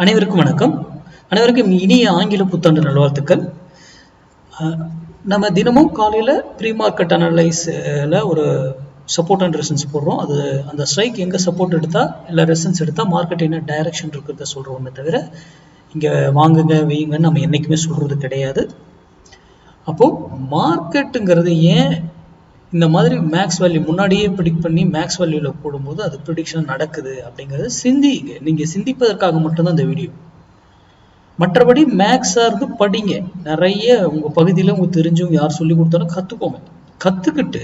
அனைவருக்கும் வணக்கம். அனைவருக்கும் இனிய ஆங்கில புத்தாண்டு நல்வாழ்த்துக்கள். நம்ம தினமும் காலையில் ப்ரீ மார்க்கெட் அனலைஸில் ஒரு சப்போர்ட் அண்ட் ரெசன்ஸ் போடுறோம். அது அந்த ஸ்ட்ரைக் எங்கே சப்போர்ட் எடுத்தால் இல்லை ரெசன்ஸ் எடுத்தால் மார்க்கெட் என்ன டைரக்ஷன் இருக்கிறத சொல்கிறோமே தவிர இங்கே வாங்குங்க வையுங்கன்னு நம்ம என்றைக்குமே சொல்கிறது கிடையாது. அப்போது மார்க்கெட்டுங்கிறது ஏன் இந்த மாதிரி மேக்ஸ் வேல்யூ முன்னாடியே ப்ரிடிக்ட் பண்ணி மேக்ஸ் வேல்யூவில் போடும்போது அது ப்ரிடிக்ஷன் நடக்குது அப்படிங்கிறது நீங்கள் சிந்திப்பதற்காக மட்டும்தான் இந்த வீடியோ. மற்றபடி மேக்ஸாக இருந்து படிங்க, நிறைய உங்கள் பகுதியில் உங்களுக்கு தெரிஞ்சவங்க யார் சொல்லி கொடுத்தாலும் கற்றுக்கோங்க. கற்றுக்கிட்டு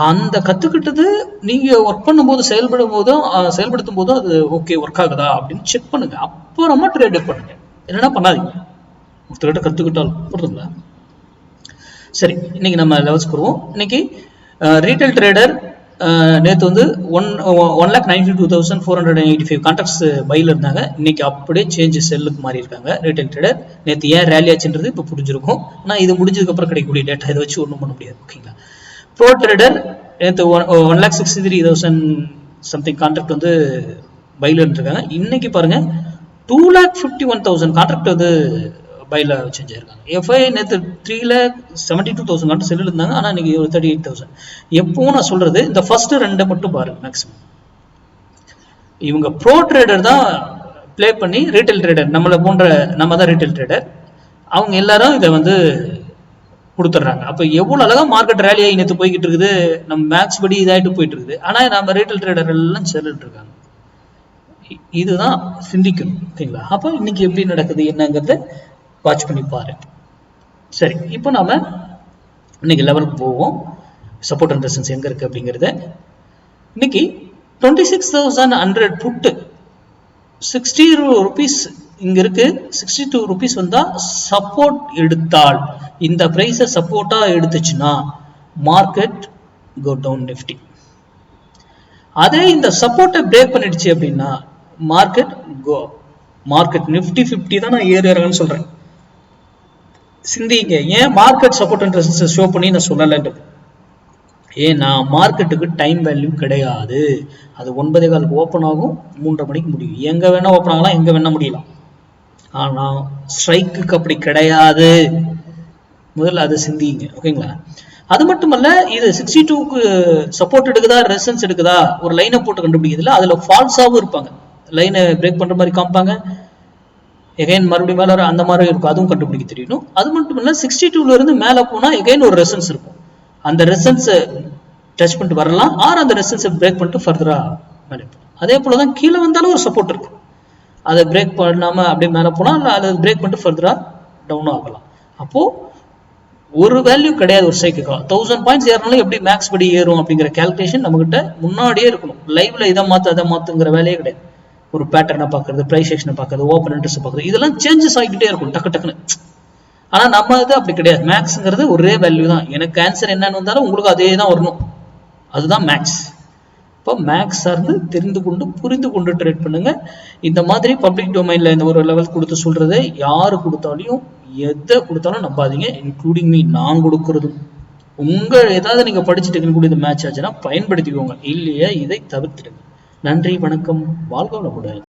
அந்த கற்றுக்கிட்டது நீங்கள் ஒர்க் பண்ணும்போது செயல்படுத்தும் போதும் அது ஓகே ஒர்க் ஆகுதா அப்படின்னு செக் பண்ணுங்க. அப்புறமா ட்ரேட் பண்ணுங்க. என்னென்னா பண்ணாதீங்க. ஒருத்தர்கிட்ட கற்றுக்கிட்டாலும் புரியுதுங்களா? சரி, இன்னைக்கு நம்ம லெவல்ஸ் வருவோம். இன்னைக்கு ரீட்டைல் ட்ரேடர் நேற்று வந்து 1,92,485 கான்ட்ராக்ட்ஸ் பையில் இருந்தாங்க. இன்னைக்கு அப்படியே சேஞ்ச் செல்லுக்கு மாறி இருக்காங்க ரீட்டைல் ட்ரேடர். நேற்று ஏன் ரேலி ஆச்சுன்றது இப்போ புரிஞ்சிருக்கும். ஆனால் இது முடிஞ்சதுக்கப்புறம் கிடைக்கக்கூடிய டேட்டா இதை வச்சு ஒன்றும் பண்ண முடியாது. ஓகேங்களா? ப்ரோ ட்ரேடர் நேற்று 1,63,000 சம்திங் கான்ட்ராக்ட் வந்து பையில் இருந்திருக்காங்க. இன்னைக்கு பாருங்க 2,51,000 கான்ட்ராக்ட் வந்து பையில் சேஞ்ச் ஆயிருக்காங்க. எஃப்ஐ நேற்று 3,72,000 கான்ட்ராக்ட் செல்லில் இருந்தாங்க. ஆனால் இன்னைக்கு 38,000. எப்பவும் நான் சொல்றது இந்த ஃபர்ஸ்ட் ரெண்டை மட்டும் பாருங்க. மேக்ஸிமம் இவங்க ப்ரோ ட்ரேடர் தான் பிளே பண்ணி ரீட்டைல் ட்ரேடர் நம்ம தான் ரீட்டைல் ட்ரேடர், அவங்க எல்லாரும் இதை வந்து கொடுத்துட்றாங்க. அப்போ எவ்வளோ அழகா மார்க்கெட் ரேலி ஆகி நேற்று போய்கிட்டு இருக்குது, நம்ம மேக்ஸ் படி இதாகிட்டு போயிட்டு இருக்குது. ஆனால் நம்ம ரீட்டைல் ட்ரேடர் எல்லாம் செல்லிட்டு இருக்காங்க. இதுதான் சிந்திக்கணும். ஓகேங்களா? அப்போ இன்னைக்கு எப்படி நடக்குது என்னங்கிறத வாட்ச் பண்ணி பாரு. சரி, இப்போ நாம இன்னைக்கு லெவலுக்கு போவோம். சப்போர்ட் அண்ட் ரெசிஸ்டன்ஸ் எங்க இருக்கு அப்படிங்கிறத. இன்னைக்கு 26,100 புட்டு 60 rupees இங்க இருக்கு. 62 rupees வந்தா சப்போர்ட் எடுத்தால், இந்த பிரைஸை சப்போர்ட்டா எடுத்துச்சுன்னா மார்க்கெட் கோ டவுன் நிஃப்டி. அதே இந்த சப்போர்ட்டை பிரேக் பண்ணிடுச்சு அப்படின்னா மார்க்கெட் கோ மார்க்கெட் நிஃப்டி 50 தான் நான் ஏறுறேன்னு சொல்றேன். சிந்திங்க, ஏன் market support and resistance show பண்ணி நான் சொல்லலைன்றது. ஏன்னா மார்க்கெட்டுக்கு டைம் வேல்யூ கிடையாது. அது 9:15 ஓப்பன் ஆகும், 3:30 மணிக்கு முடியும். எங்க வேணா ஓப்பன் ஆகலாம், எங்க வேணா முடியலாம். ஆனா ஸ்ட்ரைக்குக்கு அப்படி கிடையாது. முதல்ல அதை சிந்திங்க. ஓகேங்களா? அது மட்டுமல்ல, இது 62க்கு சப்போர்ட் எடுக்குதா ரெசிஸ்டன்ஸ் எடுக்குதா ஒரு லைனை போட்டு கண்டுபிடிக்கிறதுல அதுல ஃபால்ஸாவும் இருப்பாங்க. லைனை பிரேக் பண்ற மாதிரி காமிப்பாங்க, எகைன் மறுபடியும் மேல அந்த மாதிரி இருக்கும். அதுவும் கண்டுபிடிக்க தெரியணும். அது மட்டும் இல்ல, 62ல இருந்து மேல போனா எகைன் ஒரு ரெசன்ஸ் இருக்கும். அந்த ரெசன்ஸ் டச் பண்ணிட்டு வரலாம், ஆர் அந்த ரெசன்ஸை பிரேக் பண்ணிட்டு ஃபர்தரா மேலே போகலாம். அதே போலதான் கீழே வந்தாலும் ஒரு சப்போர்ட் இருக்கு. அதை பிரேக் பண்ணாம அப்படியே மேல போனா அதை பிரேக் பண்ணிட்டு ஃபர்தரா டவுன் ஆகலாம். அப்போ ஒரு வேல்யூ கிடையாது ஒரு சைக்கிள். 1000 பாயிண்ட்ஸ் ஏறினாலும் எப்படி மேக்ஸ் படி ஏறும் அப்படிங்கிற கால்குலேஷன் நம்ம கிட்ட முன்னாடியே இருக்கணும். லைவ்ல இதை மாத்து அதை மாத்துங்கிற வேலையே கிடையாது. ஒரு பேட்டர்னை பார்க்கறது, பிரைஸ் செக்ஷனை பார்க்கறது, ஓப்பன் இன்ட்ரெஸ்ட் பார்க்கறது, இதெல்லாம் சேஞ்சஸ் ஆகிக்கிட்டே இருக்கும் டக்கு டக்குன்னு. ஆனா நம்ம இது அப்படி கிடையாது. மேக்ஸ்ங்கிறது ஒரே வேல்யூ தான். எனக்கு ஆன்சர் என்னன்னு வந்தாலும் உங்களுக்கு அதே தான் வரணும். அதுதான் மேக்ஸ். இப்போ மேக்ஸ் சார்ந்து தெரிந்து கொண்டு புரிந்து கொண்டு ட்ரேட் பண்ணுங்க. இந்த மாதிரி பப்ளிக் டொமைன்ல இந்த ஒரு லெவல் கொடுத்து சொல்றதை யாரு கொடுத்தாலையும் எதை கொடுத்தாலும் நம்பாதீங்க, இன்க்ளூடிங் மீ. நான் கொடுக்கறதும் உங்க ஏதாவது நீங்க படிச்சுட்டு கூட இது மேட்ச் ஆச்சுன்னா பயன்படுத்திக்கோங்க, இல்லையா இதை தவிர்த்துடுங்க. நன்றி, வணக்கம், வாழ்க வளமுடன்.